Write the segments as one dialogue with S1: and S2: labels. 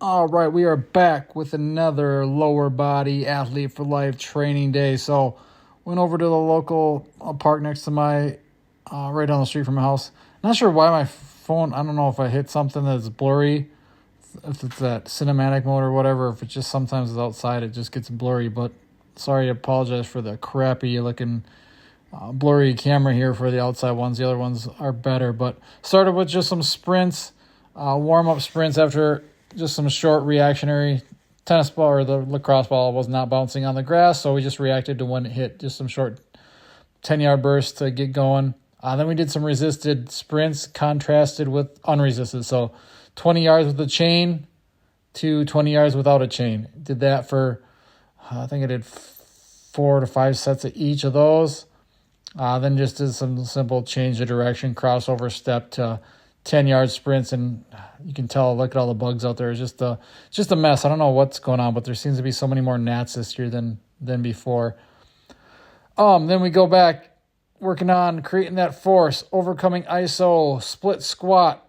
S1: All right, we are back with another lower body athlete for life training day. So, went over to the local park next to my, right down the street from my house. Not sure why my phone. I don't know if I hit something that's blurry, if it's that cinematic mode or whatever. If it just sometimes is outside, it just gets blurry. But sorry, I apologize for the crappy looking, blurry camera here for the outside ones. The other ones are better. But started with just some sprints, warm up sprints after just some short reactionary. Tennis ball or the lacrosse ball was not bouncing on the grass, so we just reacted to when it hit, just some short 10-yard bursts to get going. Then we did some resisted sprints contrasted with unresisted. So 20 yards with a chain to 20 yards without a chain. Did that for, I think I did 4 to 5 sets of each of those. Then just did some simple change of direction, crossover step to 10-yard sprints, and you can tell, look at all the bugs out there. It's just a mess. I don't know what's going on, but there seems to be so many more gnats this year than before. Then we go back, working on creating that force, overcoming ISO, split squat,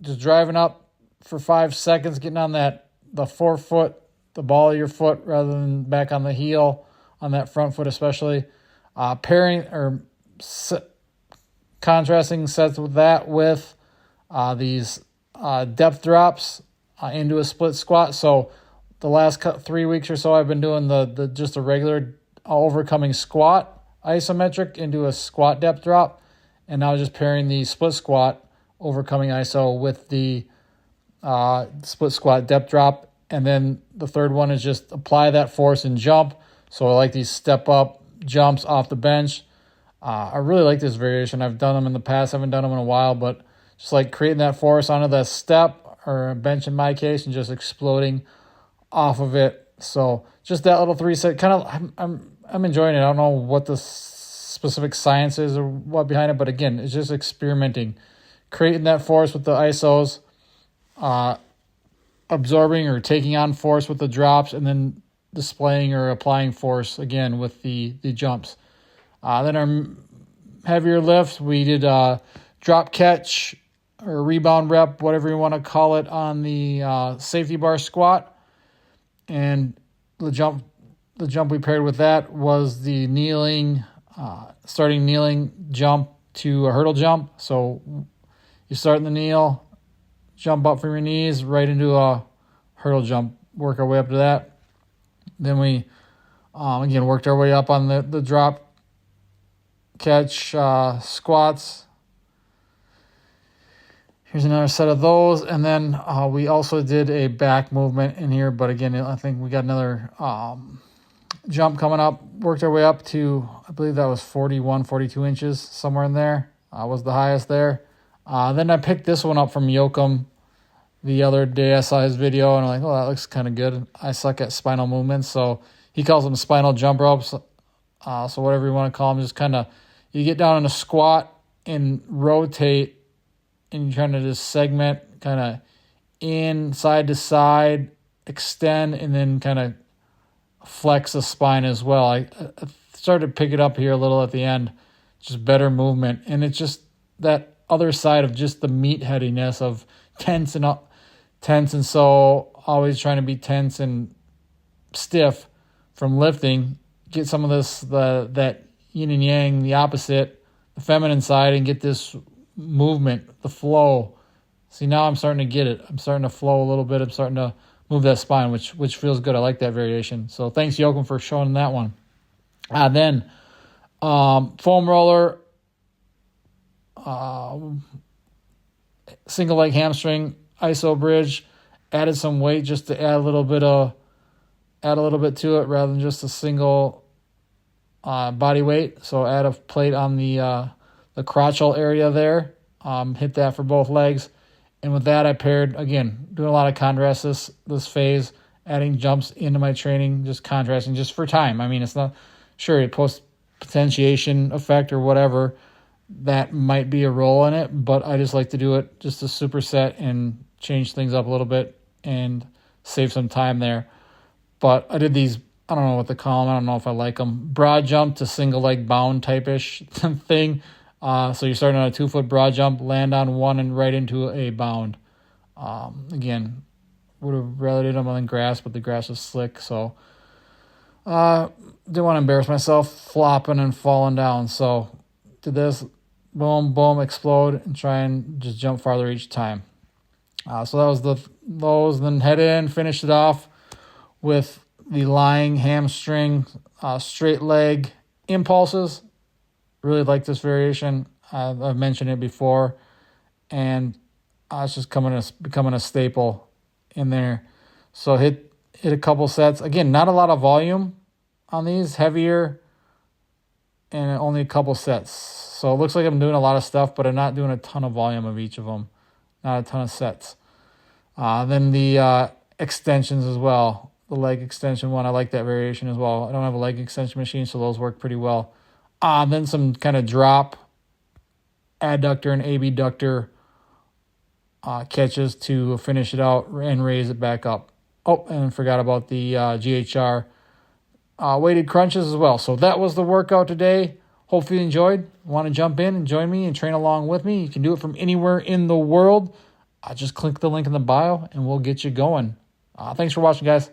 S1: just driving up for 5 seconds, getting on the forefoot, the ball of your foot, rather than back on the heel, on that front foot especially. Pairing or contrasting sets with that with these depth drops into a split squat. So the last 3 weeks or so, I've been doing the just a regular overcoming squat isometric into a squat depth drop, and now just pairing the split squat overcoming ISO with the split squat depth drop. And then the third one is just apply that force and jump. So I like these step up jumps off the bench. I really like this variation. I've done them in the past. I haven't done them in a while, but just like creating that force onto the step or a bench in my case and just exploding off of it. So just that little 3 set, kind of, I'm enjoying it. I don't know what the specific science is or what behind it, but again, it's just experimenting, creating that force with the ISOs, absorbing or taking on force with the drops, and then displaying or applying force again with the jumps. Then our heavier lift, we did drop catch or rebound rep, whatever you want to call it, on the safety bar squat. And the jump we paired with that was the kneeling, starting kneeling jump to a hurdle jump. So you start in the kneel, jump up from your knees right into a hurdle jump, work our way up to that. Then we, again, worked our way up on the drop catch squats. Here's another set of those. And then we also did a back movement in here. But again, I think we got another jump coming up. Worked our way up to, I believe that was 41, 42 inches, somewhere in there. Was the highest there. Then I picked this one up from Yoakum the other day. I saw his video and I'm like, oh, that looks kind of good. I suck at spinal movements. So he calls them spinal jump ropes. So whatever you want to call them, just kind of, you get down in a squat and rotate, and you're trying to just segment kind of in, side to side, extend, and then kind of flex the spine as well. I started to pick it up here a little at the end, just better movement. And it's just that other side of just the meatheadiness of tense and so always trying to be tense and stiff from lifting. Get some of this, that yin and yang, the opposite, the feminine side, and get this movement, the flow. See, now I'm starting to get it. I'm starting to flow a little bit. I'm starting to move that spine, which feels good. I like that variation. So thanks, Yoakum, for showing that one. Then foam roller, single leg hamstring, iso bridge. Added some weight just to add a little bit to it rather than just a single body weight. So add a plate on the crotchal area there. Hit that for both legs. And with that, I paired, again, doing a lot of contrast this phase, adding jumps into my training, just contrasting just for time. I mean, it's not, sure, it post-potentiation effect or whatever, that might be a role in it, but I just like to do it just a superset and change things up a little bit and save some time there. But I did these, I don't know what to call them. I don't know if I like them. Broad jump to single leg bound type-ish thing. So you're starting on a 2-foot broad jump, land on one and right into a bound. Again, Would have rather did them on the grass, but the grass was slick, so didn't want to embarrass myself flopping and falling down. So did this, boom, boom, explode, and try and just jump farther each time. So that was those. Then head in, finished it off with the lying hamstring, straight leg impulses. Really like this variation. I've mentioned it before, and it's just becoming a staple in there. So hit a couple sets. Again, not a lot of volume on these, heavier, and only a couple sets. So it looks like I'm doing a lot of stuff, but I'm not doing a ton of volume of each of them. Not a ton of sets. Then the extensions as well. The leg extension one, I like that variation as well. I don't have a leg extension machine, so those work pretty well. Then some kind of drop adductor and abductor catches to finish it out and raise it back up. Oh, and forgot about the GHR weighted crunches as well. So that was the workout today. Hopefully you enjoyed. Want to jump in and join me and train along with me? You can do it from anywhere in the world. Just click the link in the bio and we'll get you going. Thanks for watching, guys.